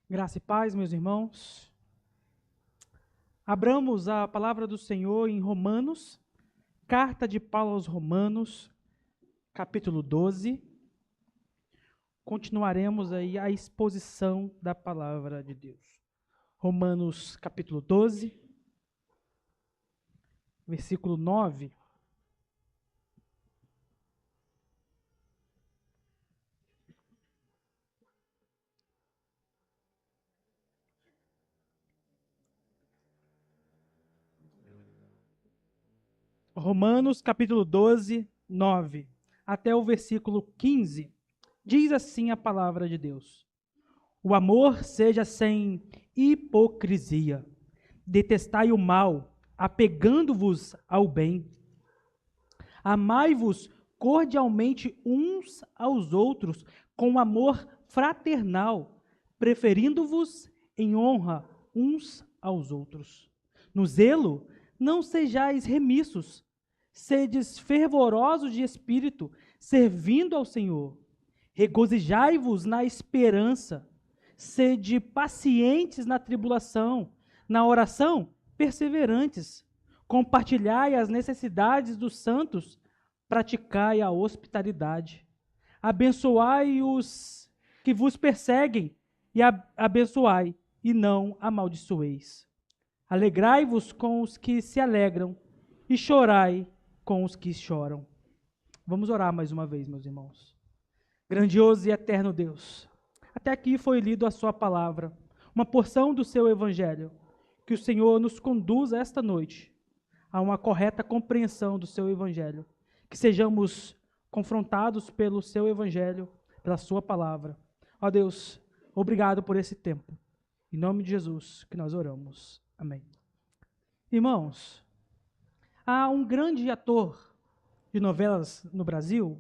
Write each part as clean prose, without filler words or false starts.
Graça e paz, meus irmãos. Abramos a palavra do Senhor em Romanos, carta de Paulo aos Romanos, capítulo 12. Continuaremos aí a exposição da palavra de Deus. Romanos, capítulo 12, versículo 9. Romanos, capítulo 12, 9, até o versículo 15, diz assim a palavra de Deus: O amor seja sem hipocrisia, detestai o mal, apegando-vos ao bem. Amai-vos cordialmente uns aos outros, com amor fraternal, preferindo-vos em honra uns aos outros. No zelo, não sejais remissos, sedes fervorosos de espírito, servindo ao Senhor. Regozijai-vos na esperança, sede pacientes na tribulação, na oração, perseverantes. Compartilhai as necessidades dos santos, praticai a hospitalidade. Abençoai os que vos perseguem, e abençoai, e não amaldiçoeis. Alegrai-vos com os que se alegram, e chorai com os que choram. Vamos orar mais uma vez, meus irmãos. Grandioso e eterno Deus, até aqui foi lido a sua palavra, uma porção do seu evangelho. Que o Senhor nos conduza esta noite a uma correta compreensão do seu evangelho. Que sejamos confrontados pelo seu evangelho, pela sua palavra. Ó Deus, obrigado por esse tempo. Em nome de Jesus que nós oramos. Amém. Irmãos, há um grande ator de novelas no Brasil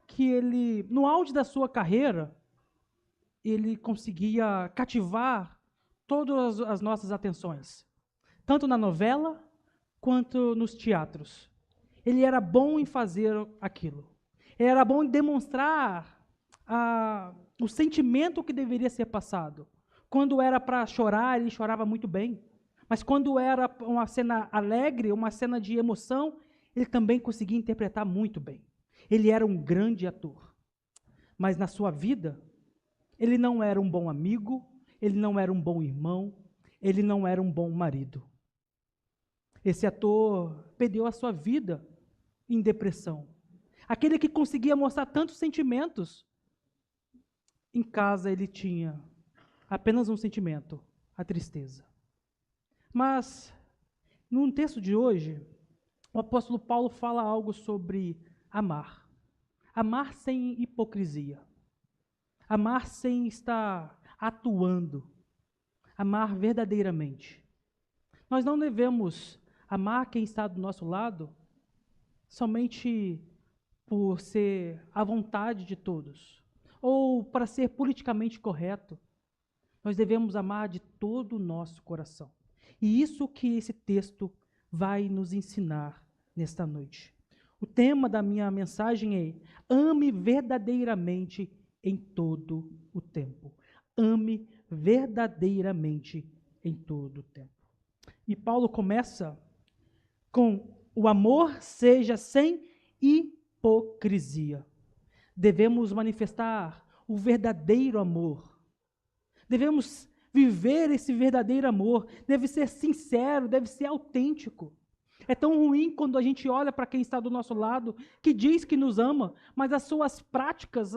que ele, no auge da sua carreira, ele conseguia cativar todas as nossas atenções, tanto na novela quanto nos teatros. Ele era bom em fazer aquilo. Ele era bom em demonstrar o sentimento que deveria ser passado. Quando era para chorar, ele chorava muito bem. Mas quando era uma cena alegre, uma cena de emoção, ele também conseguia interpretar muito bem. Ele era um grande ator. Mas na sua vida, ele não era um bom amigo, ele não era um bom irmão, ele não era um bom marido. Esse ator perdeu a sua vida em depressão. Aquele que conseguia mostrar tantos sentimentos, em casa ele tinha apenas um sentimento, a tristeza. Mas, no texto de hoje, o apóstolo Paulo fala algo sobre amar. Amar sem hipocrisia. Amar sem estar atuando. Amar verdadeiramente. Nós não devemos amar quem está do nosso lado somente por ser à vontade de todos, ou para ser politicamente correto. Nós devemos amar de todo o nosso coração. E isso que esse texto vai nos ensinar nesta noite. O tema da minha mensagem é: ame verdadeiramente em todo o tempo. Ame verdadeiramente em todo o tempo. E Paulo começa com: o amor seja sem hipocrisia. Devemos manifestar o verdadeiro amor. Devemos viver esse verdadeiro amor. Deve ser sincero, deve ser autêntico. É tão ruim quando a gente olha para quem está do nosso lado, que diz que nos ama, mas as suas práticas,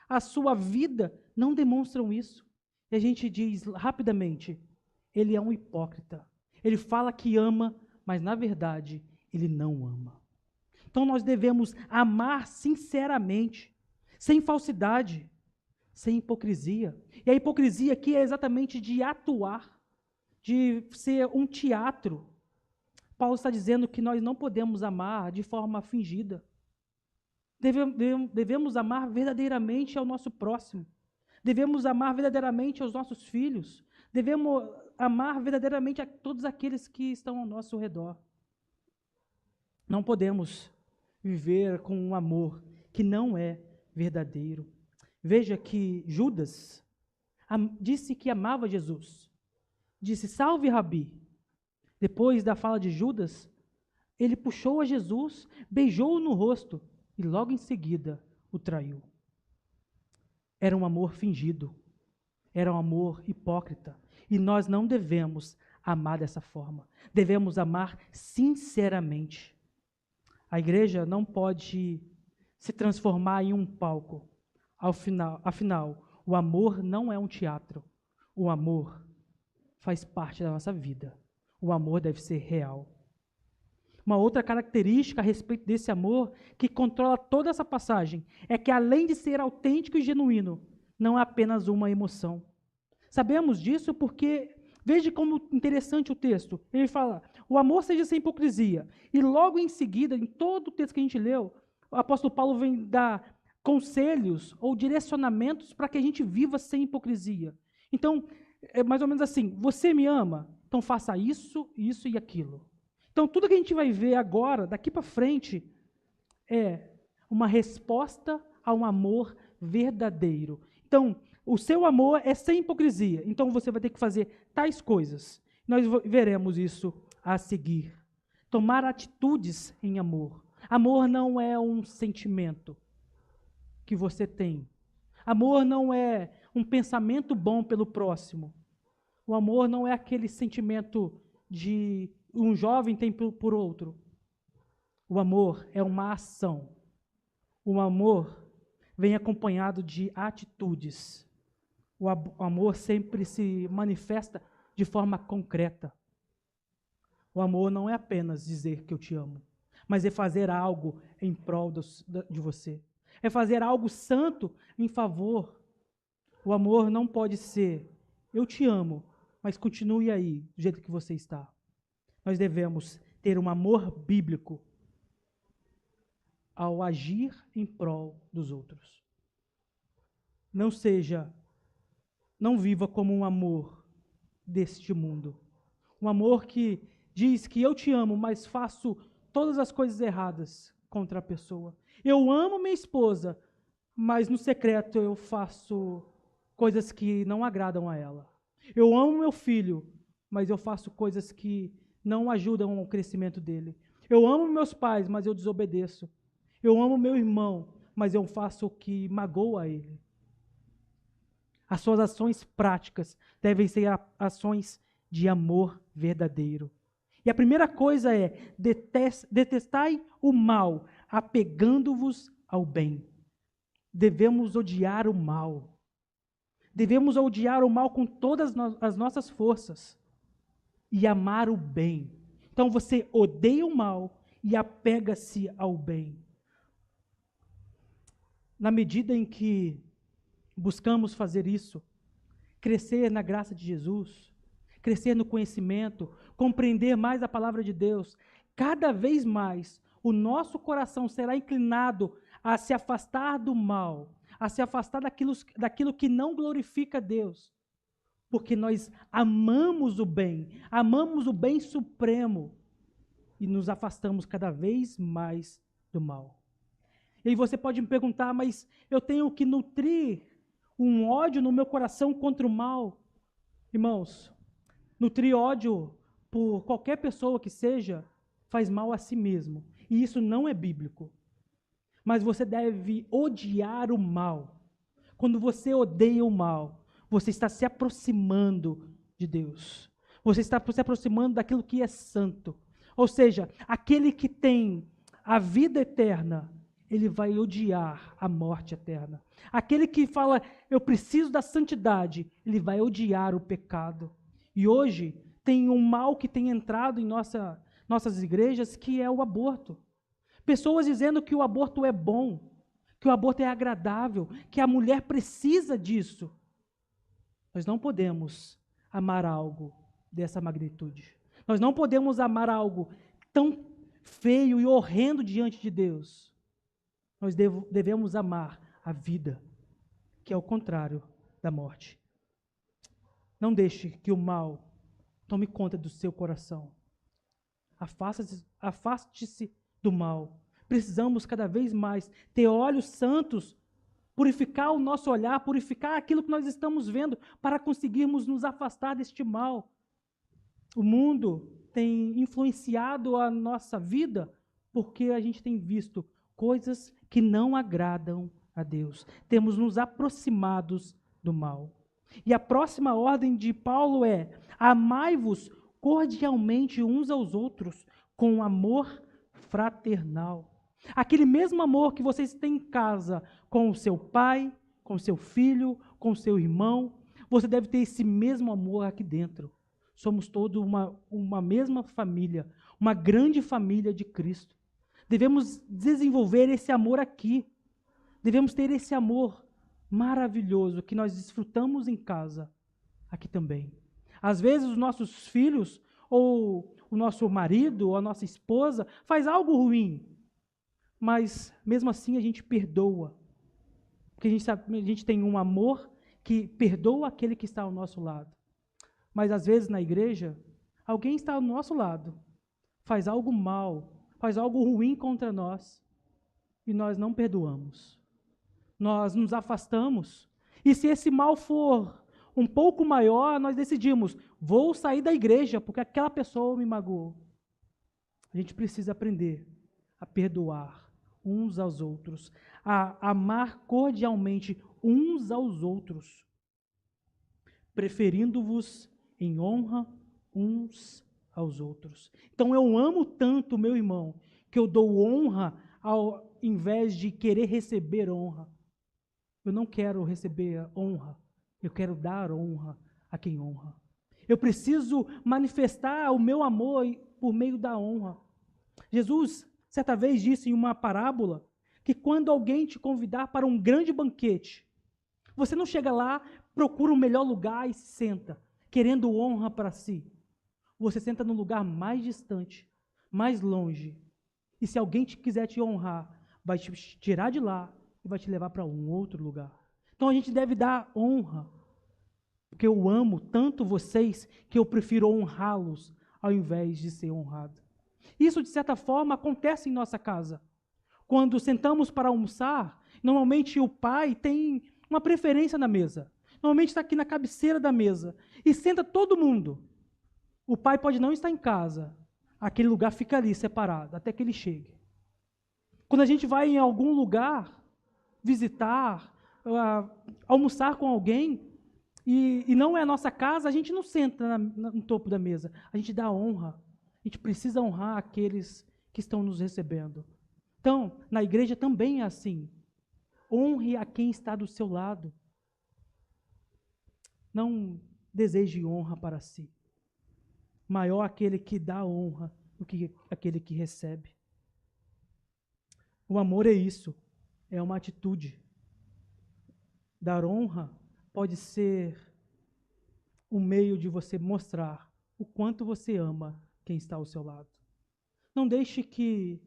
a sua vida não demonstram isso. E a gente diz rapidamente: ele é um hipócrita. Ele fala que ama, mas na verdade ele não ama. Então nós devemos amar sinceramente, sem falsidade, sem hipocrisia. E a hipocrisia aqui é exatamente de atuar, de ser um teatro. Paulo está dizendo que nós não podemos amar de forma fingida. Devemos amar verdadeiramente ao nosso próximo. Devemos amar verdadeiramente aos nossos filhos. Devemos amar verdadeiramente a todos aqueles que estão ao nosso redor. Não podemos viver com um amor que não é verdadeiro. Veja que Judas, disse que amava Jesus. Disse, salve, Rabi. Depois da fala de Judas, ele puxou a Jesus, beijou-o no rosto e logo em seguida o traiu. Era um amor fingido, era um amor hipócrita, e nós não devemos amar dessa forma. Devemos amar sinceramente. A igreja não pode se transformar em um palco. Afinal, o amor não é um teatro. O amor faz parte da nossa vida. O amor deve ser real. Uma outra característica a respeito desse amor, que controla toda essa passagem, é que além de ser autêntico e genuíno, não é apenas uma emoção. Sabemos disso porque, veja como interessante o texto. Ele fala, o amor seja sem hipocrisia. E logo em seguida, em todo o texto que a gente leu, o apóstolo Paulo vem dar conselhos ou direcionamentos para que a gente viva sem hipocrisia. Então, é mais ou menos assim, você me ama? Então faça isso, isso e aquilo. Então, tudo que a gente vai ver agora, daqui para frente, é uma resposta a um amor verdadeiro. Então, o seu amor é sem hipocrisia. Então, você vai ter que fazer tais coisas. Nós veremos isso a seguir. Tomar atitudes em amor. Amor não é um sentimento que você tem. Amor não é um pensamento bom pelo próximo. O amor não é aquele sentimento de um jovem tem por outro. O amor é uma ação. O amor vem acompanhado de atitudes. O amor sempre se manifesta de forma concreta. O amor não é apenas dizer que eu te amo, mas é fazer algo em prol de você. É fazer algo santo em favor. O amor não pode ser, eu te amo, mas continue aí, do jeito que você está. Nós devemos ter um amor bíblico ao agir em prol dos outros. Não viva como um amor deste mundo. Um amor que diz que eu te amo, mas faço todas as coisas erradas contra a pessoa. Eu amo minha esposa, mas no secreto eu faço coisas que não agradam a ela. Eu amo meu filho, mas eu faço coisas que não ajudam ao crescimento dele. Eu amo meus pais, mas eu desobedeço. Eu amo meu irmão, mas eu faço o que magoa ele. As suas ações práticas devem ser ações de amor verdadeiro. E a primeira coisa é, detestai o mal, apegando-vos ao bem. Devemos odiar o mal. Devemos odiar o mal com todas as nossas forças e amar o bem. Então você odeia o mal e apega-se ao bem. Na medida em que buscamos fazer isso, crescer na graça de Jesus, crescer no conhecimento, compreender mais a palavra de Deus, cada vez mais o nosso coração será inclinado a se afastar do mal, a se afastar daquilo que não glorifica a Deus, porque nós amamos o bem supremo, e nos afastamos cada vez mais do mal. E aí você pode me perguntar, mas eu tenho que nutrir um ódio no meu coração contra o mal? Irmãos, nutrir ódio por qualquer pessoa que seja, faz mal a si mesmo. E isso não é bíblico. Mas você deve odiar o mal. Quando você odeia o mal, você está se aproximando de Deus. Você está se aproximando daquilo que é santo. Ou seja, aquele que tem a vida eterna, ele vai odiar a morte eterna. Aquele que fala, eu preciso da santidade, ele vai odiar o pecado. E hoje tem um mal que tem entrado em nossas igrejas, que é o aborto. Pessoas dizendo que o aborto é bom, que o aborto é agradável, que a mulher precisa disso. Nós não podemos amar algo dessa magnitude. Nós não podemos amar algo tão feio e horrendo diante de Deus. Nós devemos amar a vida, que é o contrário da morte. Não deixe que o mal tome conta do seu coração. Afaste-se do mal. Precisamos cada vez mais ter olhos santos purificar o nosso olhar, purificar aquilo que nós estamos vendo, para conseguirmos nos afastar deste mal. O mundo tem influenciado a nossa vida porque a gente tem visto coisas que não agradam a Deus. Temos nos aproximados do mal. E a próxima ordem de Paulo é: amai-vos cordialmente uns aos outros com amor fraternal. Aquele mesmo amor que vocês têm em casa com o seu pai, com o seu filho, com o seu irmão, você deve ter esse mesmo amor aqui dentro. Somos todos uma mesma família, uma grande família de Cristo. Devemos desenvolver esse amor aqui. Devemos ter esse amor maravilhoso que nós desfrutamos em casa, aqui também. Às vezes os nossos filhos, ou o nosso marido, ou a nossa esposa, faz algo ruim, mas mesmo assim a gente perdoa. Porque a gente tem um amor que perdoa aquele que está ao nosso lado. Mas às vezes na igreja, alguém está ao nosso lado, faz algo mal, faz algo ruim contra nós, e nós não perdoamos. Nós nos afastamos, e se esse mal for um pouco maior, nós decidimos, vou sair da igreja, porque aquela pessoa me magoou. A gente precisa aprender a perdoar uns aos outros, a amar cordialmente uns aos outros, preferindo-vos em honra uns aos outros. Então eu amo tanto meu irmão, que eu dou honra ao invés de querer receber honra. Eu não quero receber honra, eu quero dar honra a quem honra. Eu preciso manifestar o meu amor por meio da honra. Jesus, certa vez, disse em uma parábola que quando alguém te convidar para um grande banquete, você não chega lá, procura um melhor lugar e se senta, querendo honra para si. Você senta no lugar mais distante, mais longe. E se alguém quiser te honrar, vai te tirar de lá e vai te levar para um outro lugar. Então a gente deve dar honra, porque eu amo tanto vocês que eu prefiro honrá-los ao invés de ser honrado. Isso, de certa forma, acontece em nossa casa. Quando sentamos para almoçar, normalmente o pai tem uma preferência na mesa. Normalmente está aqui na cabeceira da mesa e senta todo mundo. O pai pode não estar em casa, aquele lugar fica ali separado, até que ele chegue. Quando a gente vai em algum lugar visitar, almoçar com alguém, e não é a nossa casa, a gente não senta no topo da mesa, a gente dá honra. A gente precisa honrar aqueles que estão nos recebendo. Então, na igreja também é assim. Honre a quem está do seu lado. Não deseje honra para si. Maior aquele que dá honra do que aquele que recebe. O amor é isso, é uma atitude. Dar honra pode ser um meio de você mostrar o quanto você ama quem está ao seu lado. Não deixe que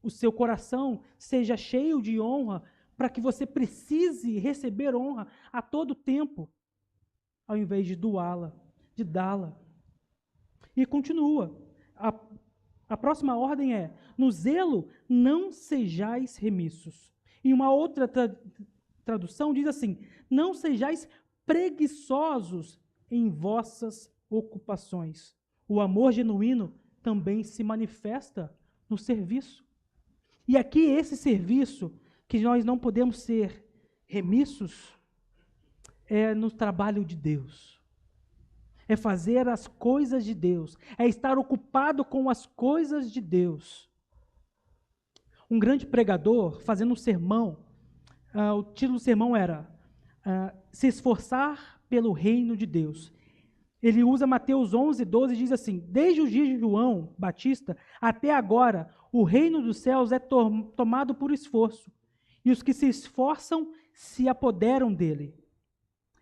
o seu coração seja cheio de honra para que você precise receber honra a todo tempo, ao invés de doá-la, de dá-la. E continua. A próxima ordem é: no zelo não sejais remissos. Em uma outra tradução diz assim: não sejais preguiçosos em vossas ocupações. O amor genuíno também se manifesta no serviço. E aqui esse serviço, que nós não podemos ser remissos, é no trabalho de Deus. É fazer as coisas de Deus. É estar ocupado com as coisas de Deus. Um grande pregador, fazendo um sermão, o título do sermão era Se esforçar pelo reino de Deus. Ele usa Mateus 11:12 e diz assim: desde os dias de João Batista até agora, o reino dos céus é tomado por esforço, e os que se esforçam se apoderam dele.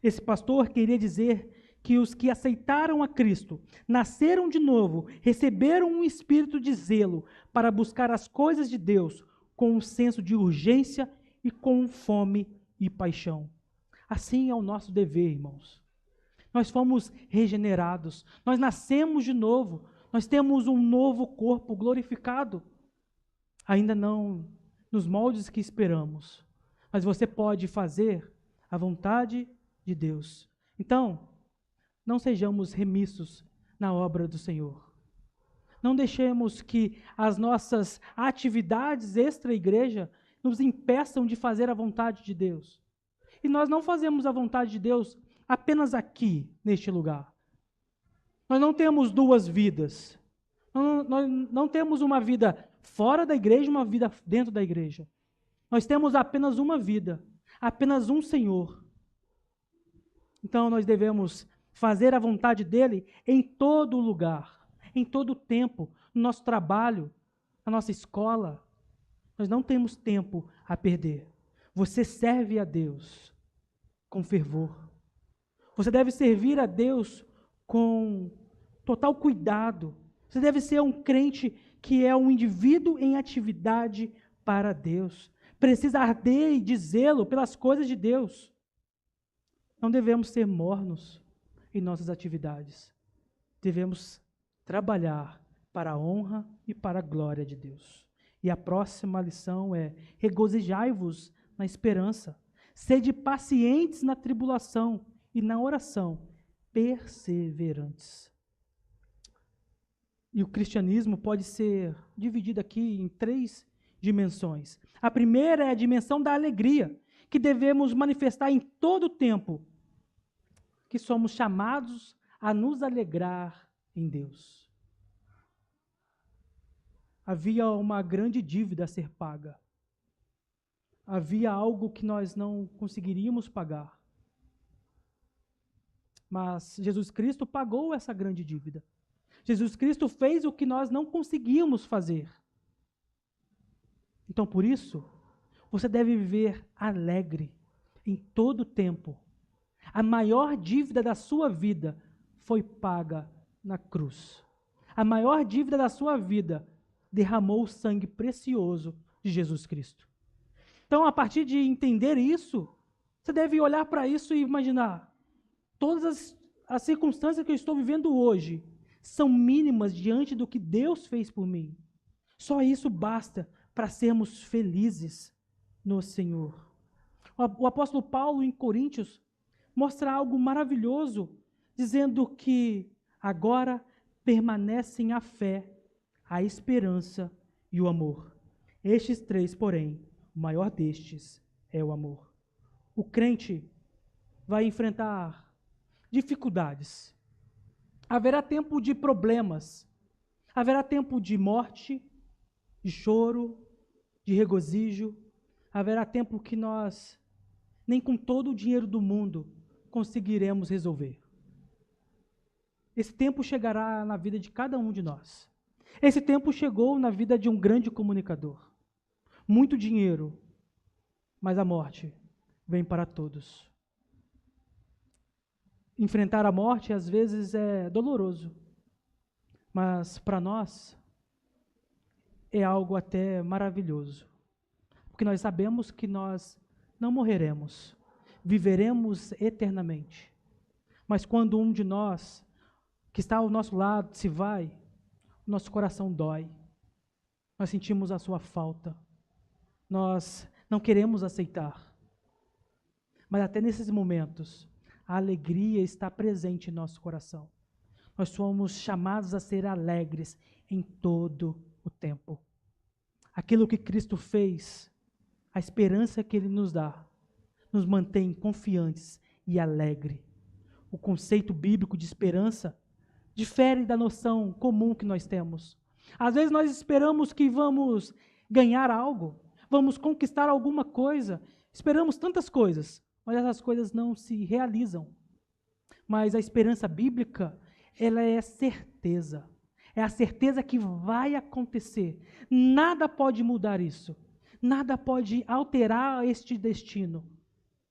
Esse pastor queria dizer que os que aceitaram a Cristo, nasceram de novo, receberam um espírito de zelo para buscar as coisas de Deus com um senso de urgência e com fome e paixão. Assim é o nosso dever, irmãos. Nós fomos regenerados, nós nascemos de novo, nós temos um novo corpo glorificado. Ainda não nos moldes que esperamos, mas você pode fazer a vontade de Deus. Então, não sejamos remissos na obra do Senhor. Não deixemos que as nossas atividades extra-igreja nos impeçam de fazer a vontade de Deus. E nós não fazemos a vontade de Deus apenas aqui, neste lugar. Nós não temos duas vidas. Nós não temos uma vida fora da igreja e uma vida dentro da igreja. Nós temos apenas uma vida, apenas um Senhor. Então nós devemos fazer a vontade dele em todo lugar, em todo tempo, no nosso trabalho, na nossa escola. Nós não temos tempo a perder. Você serve a Deus com fervor. Você deve servir a Deus com total cuidado. Você deve ser um crente que é um indivíduo em atividade para Deus. Precisa arder de zelo pelas coisas de Deus. Não devemos ser mornos em nossas atividades. Devemos trabalhar para a honra e para a glória de Deus. E a próxima lição é: regozijai-vos na esperança, sede pacientes na tribulação e na oração, perseverantes. E o cristianismo pode ser dividido aqui em 3 dimensões. A primeira é a dimensão da alegria, que devemos manifestar em todo o tempo, que somos chamados a nos alegrar em Deus. Havia uma grande dívida a ser paga. Havia algo que nós não conseguiríamos pagar. Mas Jesus Cristo pagou essa grande dívida. Jesus Cristo fez o que nós não conseguíamos fazer. Então, por isso, você deve viver alegre em todo o tempo. A maior dívida da sua vida foi paga na cruz. A maior dívida da sua vida derramou o sangue precioso de Jesus Cristo. Então, a partir de entender isso, você deve olhar para isso e imaginar: todas as circunstâncias que eu estou vivendo hoje são mínimas diante do que Deus fez por mim. Só isso basta para sermos felizes no Senhor. O apóstolo Paulo, em Coríntios, mostra algo maravilhoso, dizendo que agora permanecem a fé, a esperança e o amor. Estes 3, porém, o maior destes é o amor. O crente vai enfrentar dificuldades. Haverá tempo de problemas, haverá tempo de morte, de choro, de regozijo, haverá tempo que nós, nem com todo o dinheiro do mundo, conseguiremos resolver. Esse tempo chegará na vida de cada um de nós. Esse tempo chegou na vida de um grande comunicador. Muito dinheiro, mas a morte vem para todos. Enfrentar a morte às vezes é doloroso, mas para nós é algo até maravilhoso, porque nós sabemos que nós não morreremos, viveremos eternamente. Mas quando um de nós, que está ao nosso lado, se vai, nosso coração dói, nós sentimos a sua falta, nós não queremos aceitar. Mas até nesses momentos, a alegria está presente em nosso coração. Nós somos chamados a ser alegres em todo o tempo. Aquilo que Cristo fez, a esperança que Ele nos dá, nos mantém confiantes e alegres. O conceito bíblico de esperança difere da noção comum que nós temos. Às vezes nós esperamos que vamos ganhar algo, vamos conquistar alguma coisa, esperamos tantas coisas, mas essas coisas não se realizam. Mas a esperança bíblica, ela é certeza. É a certeza que vai acontecer. Nada pode mudar isso. Nada pode alterar este destino.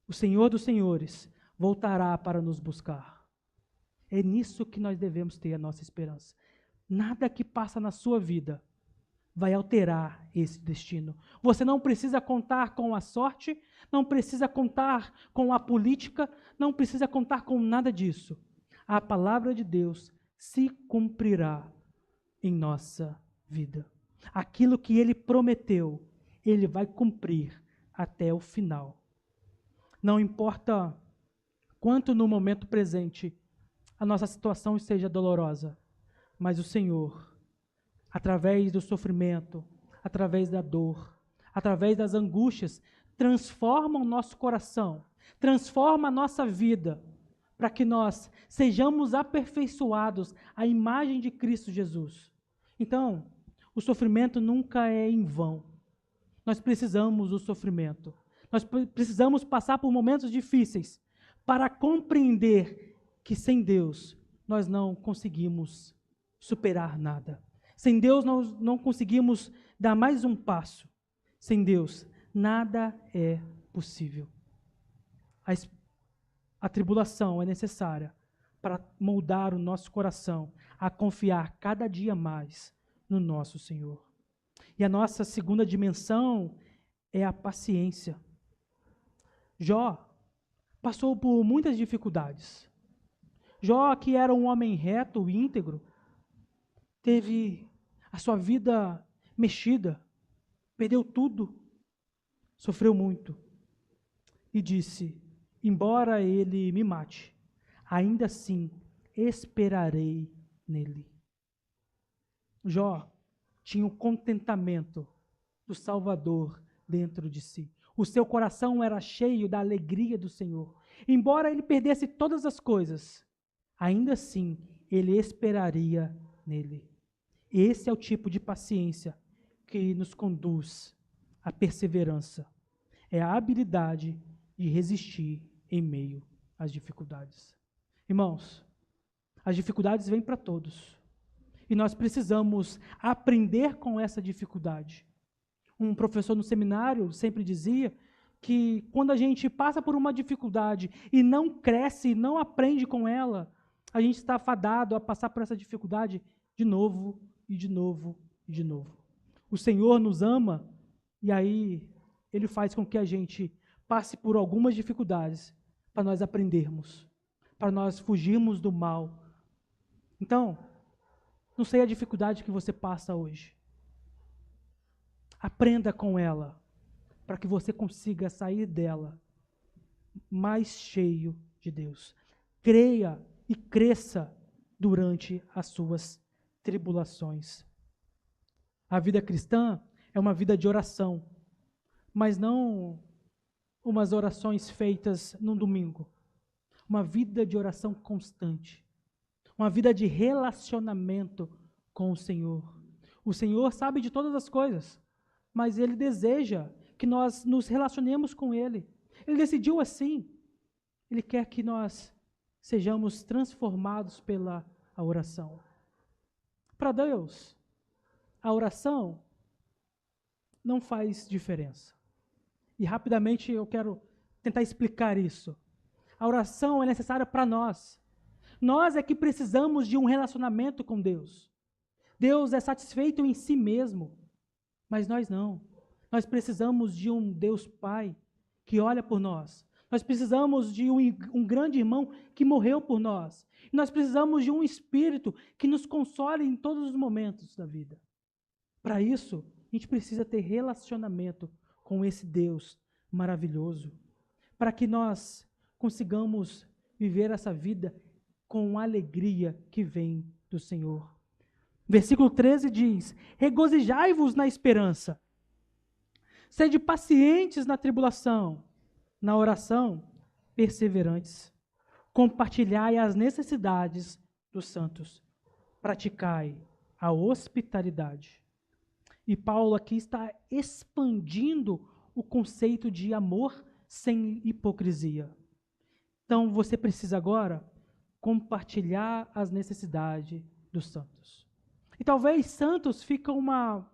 O Senhor dos Senhores voltará para nos buscar. É nisso que nós devemos ter a nossa esperança. Nada que passa na sua vida vai alterar esse destino. Você não precisa contar com a sorte, não precisa contar com a política, não precisa contar com nada disso. A palavra de Deus se cumprirá em nossa vida. Aquilo que Ele prometeu, Ele vai cumprir até o final. Não importa quanto no momento presente a nossa situação esteja dolorosa, mas o Senhor, através do sofrimento, através da dor, através das angústias, transforma o nosso coração, transforma a nossa vida, para que nós sejamos aperfeiçoados à imagem de Cristo Jesus. Então, o sofrimento nunca é em vão. Nós precisamos do sofrimento. Nós precisamos passar por momentos difíceis para compreender que sem Deus nós não conseguimos superar nada. Sem Deus nós não conseguimos dar mais um passo. Sem Deus nada é possível. A tribulação é necessária para moldar o nosso coração a confiar cada dia mais no nosso Senhor. E a nossa segunda dimensão é a paciência. Jó passou por muitas dificuldades. Jó, que era um homem reto e íntegro, teve a sua vida mexida, perdeu tudo, sofreu muito e disse: embora ele me mate, ainda assim esperarei nele. Jó tinha o contentamento do Salvador dentro de si. O seu coração era cheio da alegria do Senhor. Embora ele perdesse todas as coisas, ainda assim ele esperaria nele. Esse é o tipo de paciência que nos conduz à perseverança. É a habilidade de resistir em meio às dificuldades. Irmãos, as dificuldades vêm para todos. E nós precisamos aprender com essa dificuldade. Um professor no seminário sempre dizia que quando a gente passa por uma dificuldade e não cresce, não aprende com ela, a gente está fadado a passar por essa dificuldade de novo, e de novo, e de novo. O Senhor nos ama e aí Ele faz com que a gente passe por algumas dificuldades para nós aprendermos, para nós fugirmos do mal. Então, não sei a dificuldade que você passa hoje. Aprenda com ela, para que você consiga sair dela mais cheio de Deus. Creia e cresça durante as suas tribulações. A vida cristã é uma vida de oração, mas não umas orações feitas num domingo. Uma vida de oração constante. Uma vida de relacionamento com o Senhor. O Senhor sabe de todas as coisas, mas Ele deseja que nós nos relacionemos com Ele. Ele decidiu assim. Ele quer que nós sejamos transformados pela oração. Para Deus, a oração não faz diferença. E rapidamente eu quero tentar explicar isso. A oração é necessária para nós. Nós é que precisamos de um relacionamento com Deus. Deus é satisfeito em si mesmo, mas nós não. Nós precisamos de um Deus Pai que olha por nós. Nós precisamos de um grande irmão que morreu por nós. E nós precisamos de um Espírito que nos console em todos os momentos da vida. Para isso, a gente precisa ter relacionamento com esse Deus maravilhoso, para que nós consigamos viver essa vida com a alegria que vem do Senhor. Versículo 13 diz: regozijai-vos na esperança, sede pacientes na tribulação, na oração, perseverantes. Compartilhai as necessidades dos santos, praticai a hospitalidade. E Paulo aqui está expandindo o conceito de amor sem hipocrisia. Então você precisa agora compartilhar as necessidades dos santos. E talvez santos fica uma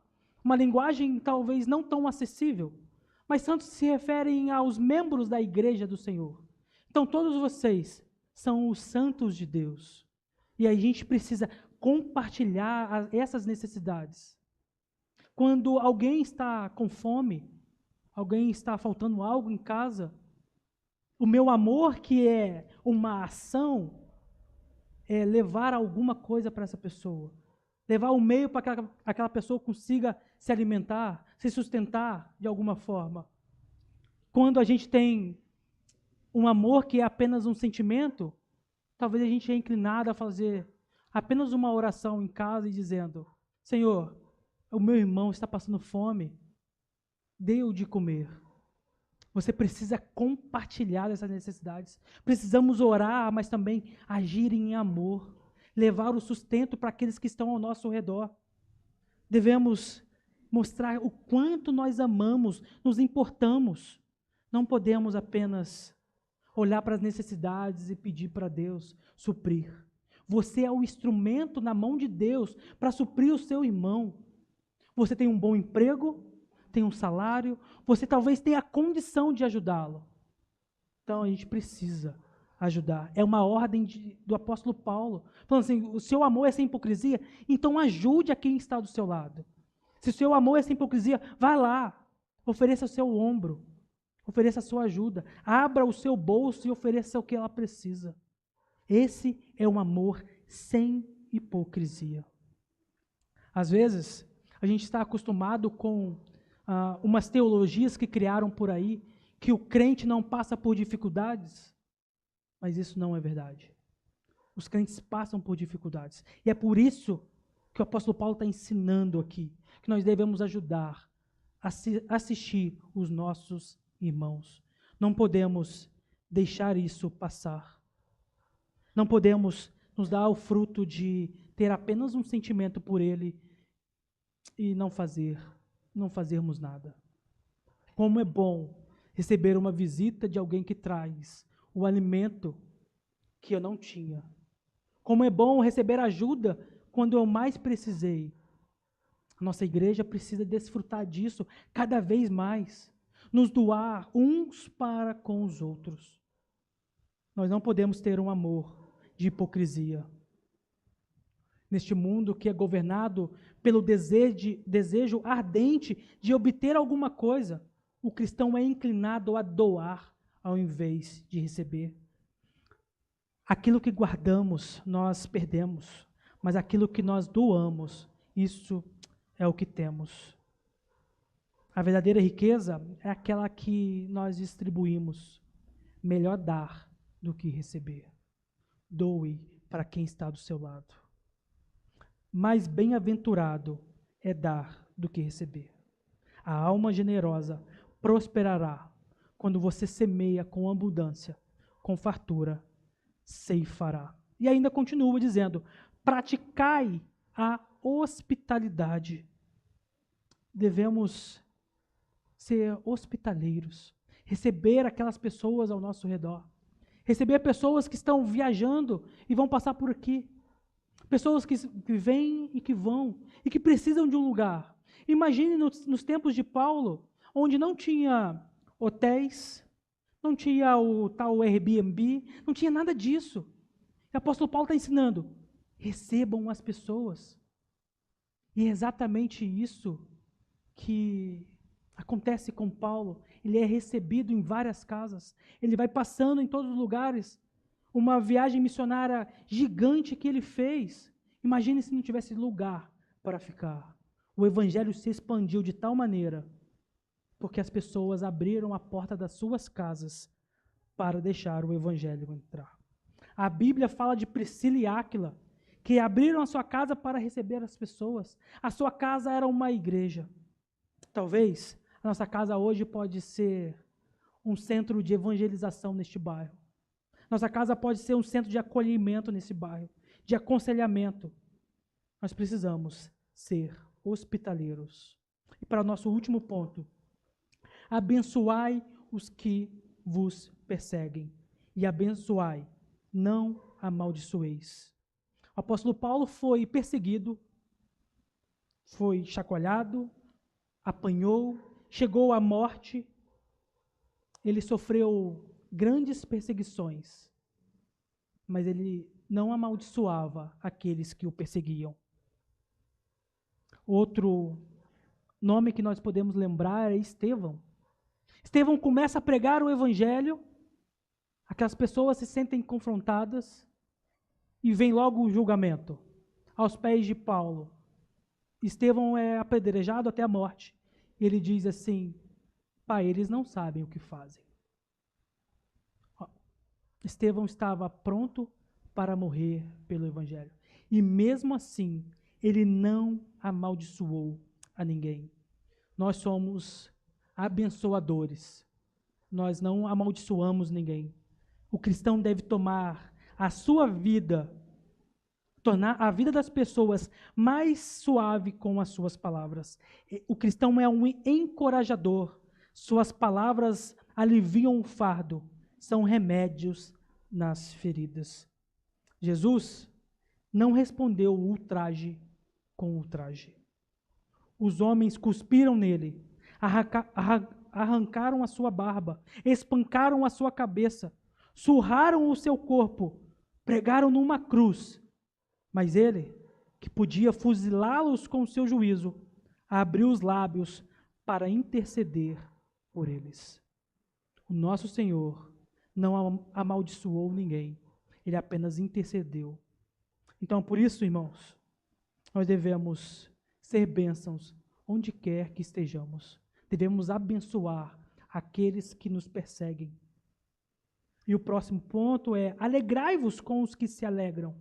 linguagem talvez não tão acessível, mas santos se referem aos membros da igreja do Senhor. Então todos vocês são os santos de Deus. E a gente precisa compartilhar essas necessidades. Quando alguém está com fome, alguém está faltando algo em casa, o meu amor, que é uma ação, é levar alguma coisa para essa pessoa. Levar o meio para que aquela pessoa consiga se alimentar, se sustentar de alguma forma. quando a gente tem um amor que é apenas um sentimento, talvez a gente é inclinado a fazer apenas uma oração em casa e dizendo: Senhor, o meu irmão está passando fome, dê-o de comer. Você precisa compartilhar essas necessidades. Precisamos orar, mas também agir em amor, levar o sustento para aqueles que estão ao nosso redor. Devemos mostrar o quanto nós amamos, nos importamos. Não podemos apenas olhar para as necessidades e pedir para Deus suprir. Você é o instrumento na mão de Deus para suprir o seu irmão. Você tem um bom emprego, tem um salário, você talvez tenha a condição de ajudá-lo. Então a gente precisa ajudar. É uma ordem do apóstolo Paulo. Falando assim, o seu amor é sem hipocrisia, então ajude a quem está do seu lado. Se o seu amor é sem hipocrisia, vá lá, ofereça o seu ombro, ofereça a sua ajuda, abra o seu bolso e ofereça o que ela precisa. Esse é um amor sem hipocrisia. Às vezes, a gente está acostumado com umas teologias que criaram por aí, que o crente não passa por dificuldades, mas isso não é verdade. Os crentes passam por dificuldades. E é por isso que o apóstolo Paulo está ensinando aqui, que nós devemos ajudar a assistir os nossos irmãos. Não podemos deixar isso passar. Não podemos nos dar o fruto de ter apenas um sentimento por ele e não fazermos nada. Como é bom receber uma visita de alguém que traz o alimento que eu não tinha. Como é bom receber ajuda quando eu mais precisei. A nossa igreja precisa desfrutar disso cada vez mais. Nos doar uns para com os outros. Nós não podemos ter um amor de hipocrisia. Neste mundo que é governado pelo desejo ardente de obter alguma coisa, o cristão é inclinado a doar ao invés de receber. Aquilo que guardamos, nós perdemos, mas aquilo que nós doamos, isso é o que temos. A verdadeira riqueza é aquela que nós distribuímos. Melhor dar do que receber. Doe para quem está do seu lado. Mais bem-aventurado é dar do que receber. A alma generosa prosperará quando você semeia com abundância, com fartura, ceifará. E ainda continua dizendo: praticai a hospitalidade. Devemos ser hospitaleiros, receber aquelas pessoas ao nosso redor, receber pessoas que estão viajando e vão passar por aqui, pessoas que vêm e que vão, e que precisam de um lugar. Imagine nos tempos de Paulo, onde não tinha hotéis, não tinha o tal Airbnb, não tinha nada disso. O apóstolo Paulo está ensinando: recebam as pessoas. E é exatamente isso que acontece com Paulo. Ele é recebido em várias casas, ele vai passando em todos os lugares. Uma viagem missionária gigante que ele fez. Imagine se não tivesse lugar para ficar. O evangelho se expandiu de tal maneira, porque as pessoas abriram a porta das suas casas para deixar o evangelho entrar. A Bíblia fala de Priscila e Áquila, que abriram a sua casa para receber as pessoas. A sua casa era uma igreja. Talvez a nossa casa hoje pode ser um centro de evangelização neste bairro. Nossa casa pode ser um centro de acolhimento nesse bairro, de aconselhamento. Nós precisamos ser hospitaleiros. E para o nosso último ponto: abençoai os que vos perseguem, e abençoai, não amaldiçoeis. O apóstolo Paulo foi perseguido, foi chacoalhado, apanhou, chegou à morte. Ele sofreu grandes perseguições, mas ele não amaldiçoava aqueles que o perseguiam. Outro nome que nós podemos lembrar é Estevão. Estevão começa a pregar o evangelho, aquelas pessoas se sentem confrontadas e vem logo o julgamento aos pés de Paulo. Estevão é apedrejado até a morte. Ele diz assim: Pai, eles não sabem o que fazem. Estevão estava pronto para morrer pelo Evangelho. E mesmo assim, ele não amaldiçoou a ninguém. Nós somos abençoadores. Nós não amaldiçoamos ninguém. O cristão deve tomar a sua vida, tornar a vida das pessoas mais suave com as suas palavras. O cristão é um encorajador. Suas palavras aliviam o fardo, são remédios nas feridas. Jesus não respondeu o ultraje com ultraje. Os homens cuspiram nele, arrancaram a sua barba, espancaram a sua cabeça, surraram o seu corpo, pregaram numa cruz. Mas ele, que podia fuzilá-los com o seu juízo, abriu os lábios para interceder por eles. O nosso Senhor não amaldiçoou ninguém, ele apenas intercedeu. Então, por isso, irmãos, nós devemos ser bênçãos onde quer que estejamos. Devemos abençoar aqueles que nos perseguem. E o próximo ponto é: alegrai-vos com os que se alegram.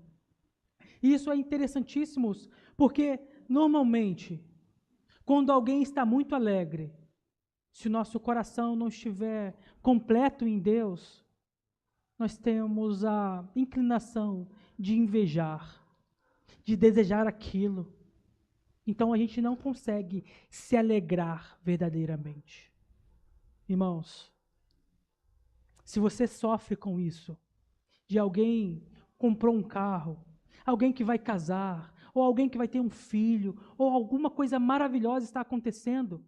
E isso é interessantíssimo, porque normalmente, quando alguém está muito alegre, se o nosso coração não estiver completo em Deus, nós temos a inclinação de invejar, de desejar aquilo. Então a gente não consegue se alegrar verdadeiramente. Irmãos, se você sofre com isso, de alguém comprou um carro, alguém que vai casar, ou alguém que vai ter um filho, ou alguma coisa maravilhosa está acontecendo,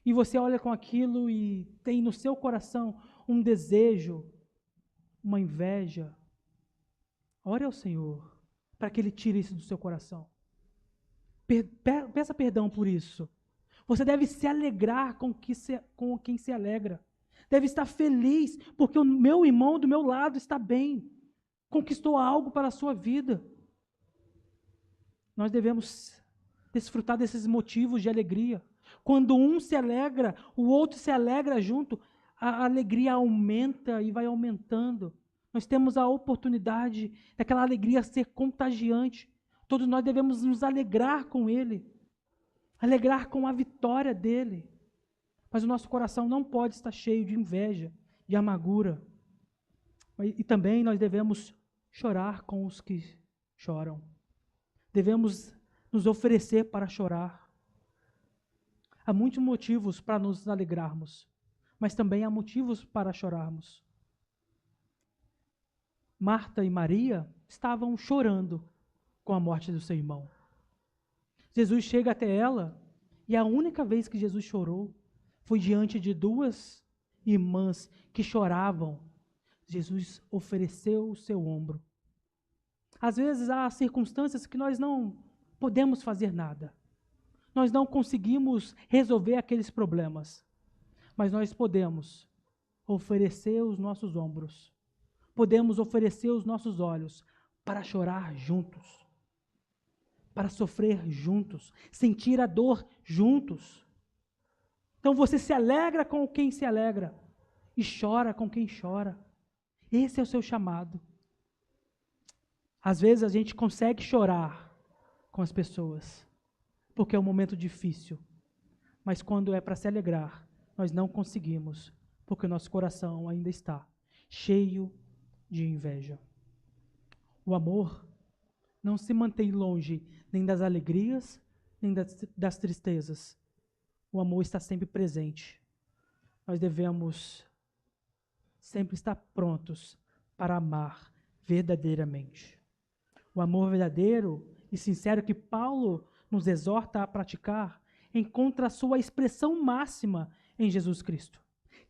e você olha com aquilo e tem no seu coração um desejo, uma inveja, ore ao Senhor para que Ele tire isso do seu coração. Peça perdão por isso. Você deve se alegrar com quem se alegra. Deve estar feliz porque o meu irmão do meu lado está bem, conquistou algo para a sua vida. Nós devemos desfrutar desses motivos de alegria. Quando um se alegra, o outro se alegra junto, a alegria aumenta e vai aumentando. Nós temos a oportunidade daquela alegria ser contagiante. Todos nós devemos nos alegrar com Ele, alegrar com a vitória dEle. Mas o nosso coração não pode estar cheio de inveja, de amargura. E também nós devemos chorar com os que choram. Devemos nos oferecer para chorar. Há muitos motivos para nos alegrarmos, mas também há motivos para chorarmos. Marta e Maria estavam chorando com a morte do seu irmão. Jesus chega até ela e a única vez que Jesus chorou foi diante de duas irmãs que choravam. Jesus ofereceu o seu ombro. Às vezes há circunstâncias que nós não podemos fazer nada. Nós não conseguimos resolver aqueles problemas, mas nós podemos oferecer os nossos ombros, podemos oferecer os nossos olhos para chorar juntos, para sofrer juntos, sentir a dor juntos. Então você se alegra com quem se alegra e chora com quem chora. Esse é o seu chamado. Às vezes a gente consegue chorar com as pessoas, porque é um momento difícil. Mas quando é para se alegrar, nós não conseguimos, porque o nosso coração ainda está cheio de inveja. O amor não se mantém longe nem das alegrias, nem das tristezas. O amor está sempre presente. Nós devemos sempre estar prontos para amar verdadeiramente. O amor verdadeiro e sincero que Paulo nos exorta a praticar encontra a sua expressão máxima em Jesus Cristo.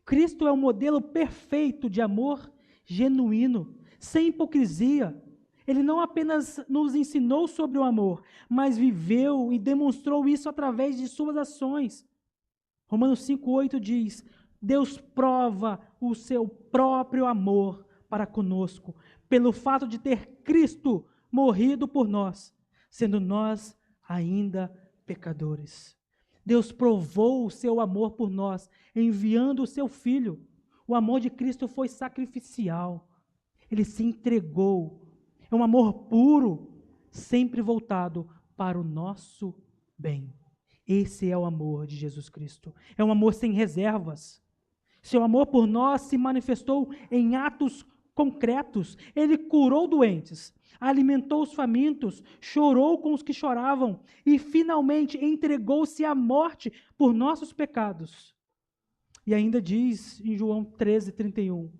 Cristo é o modelo perfeito de amor genuíno, sem hipocrisia. Ele não apenas nos ensinou sobre o amor, mas viveu e demonstrou isso através de suas ações. Romanos 5,8 diz: Deus prova o seu próprio amor para conosco, pelo fato de ter Cristo morrido por nós, sendo nós ainda pecadores. Deus provou o seu amor por nós, enviando o seu Filho. O amor de Cristo foi sacrificial. Ele se entregou. É um amor puro, sempre voltado para o nosso bem. Esse é o amor de Jesus Cristo. É um amor sem reservas. Seu amor por nós se manifestou em atos concretos. Ele curou doentes, alimentou os famintos, chorou com os que choravam e finalmente entregou-se à morte por nossos pecados. E ainda diz em João 13:31,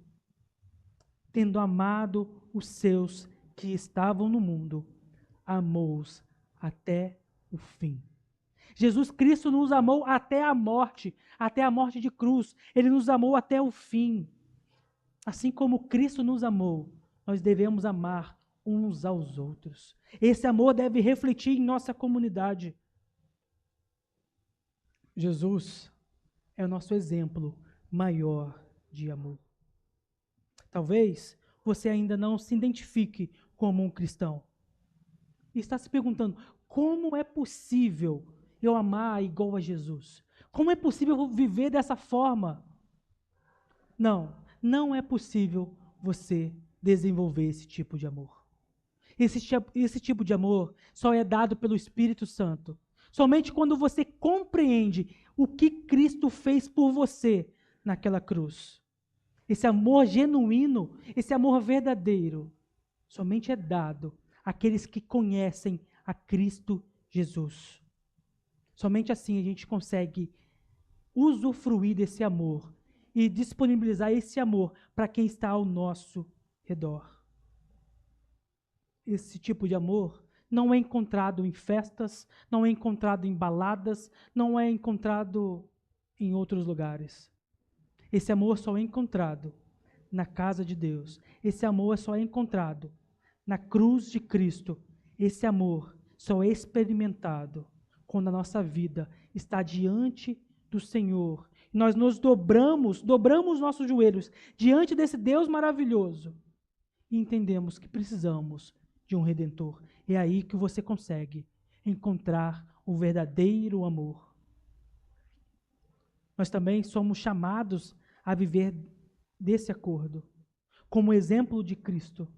tendo amado os seus que estavam no mundo, amou-os até o fim. Jesus Cristo nos amou até a morte de cruz. Ele nos amou até o fim. Assim como Cristo nos amou, nós devemos amar uns aos outros. Esse amor deve refletir em nossa comunidade. Jesus é o nosso exemplo maior de amor. Talvez você ainda não se identifique como um cristão. E está se perguntando, como é possível eu amar igual a Jesus? Como é possível viver dessa forma? Não é possível você desenvolver esse tipo de amor. Esse tipo de amor só é dado pelo Espírito Santo. Somente quando você compreende o que Cristo fez por você naquela cruz. Esse amor genuíno, esse amor verdadeiro, somente é dado àqueles que conhecem a Cristo Jesus. Somente assim a gente consegue usufruir desse amor e disponibilizar esse amor para quem está ao nosso redor. Esse tipo de amor não é encontrado em festas, não é encontrado em baladas, não é encontrado em outros lugares. Esse amor só é encontrado na casa de Deus. Esse amor só é encontrado na cruz de Cristo. Esse amor só é experimentado quando a nossa vida está diante do Senhor. Nós nos dobramos nossos joelhos diante desse Deus maravilhoso e entendemos que precisamos de um Redentor. É aí que você consegue encontrar o verdadeiro amor. Nós também somos chamados a viver desse acordo. Como exemplo de Cristo,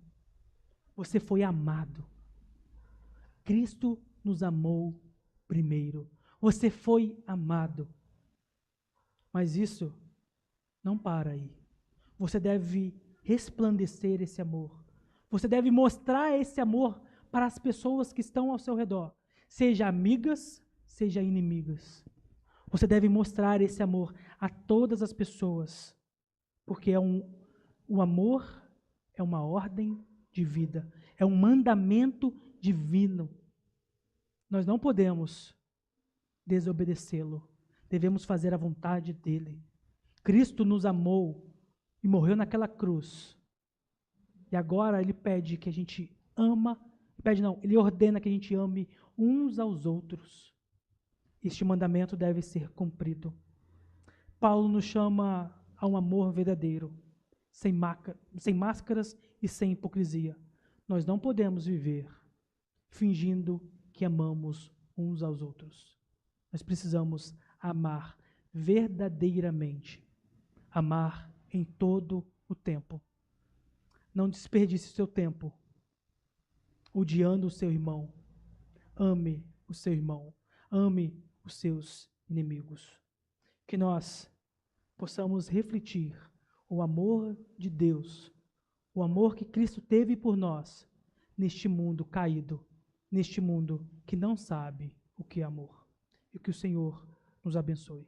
você foi amado. Cristo nos amou primeiro. Você foi amado. Mas isso não para aí. Você deve resplandecer esse amor. Você deve mostrar esse amor para as pessoas que estão ao seu redor, seja amigas, seja inimigas. Você deve mostrar esse amor a todas as pessoas, porque o amor é uma ordem de vida, é um mandamento divino. Nós não podemos desobedecê-lo, devemos fazer a vontade dele. Cristo nos amou e morreu naquela cruz. E agora ele pede que a gente ele ordena que a gente ame uns aos outros. Este mandamento deve ser cumprido. Paulo nos chama a um amor verdadeiro, sem máscaras e sem hipocrisia. Nós não podemos viver fingindo que amamos uns aos outros. Nós precisamos amar verdadeiramente, amar em todo o tempo. Não desperdice o seu tempo odiando o seu irmão. Ame o seu irmão. Ame os seus inimigos. Que nós possamos refletir o amor de Deus, o amor que Cristo teve por nós neste mundo caído, neste mundo que não sabe o que é amor. E que o Senhor nos abençoe.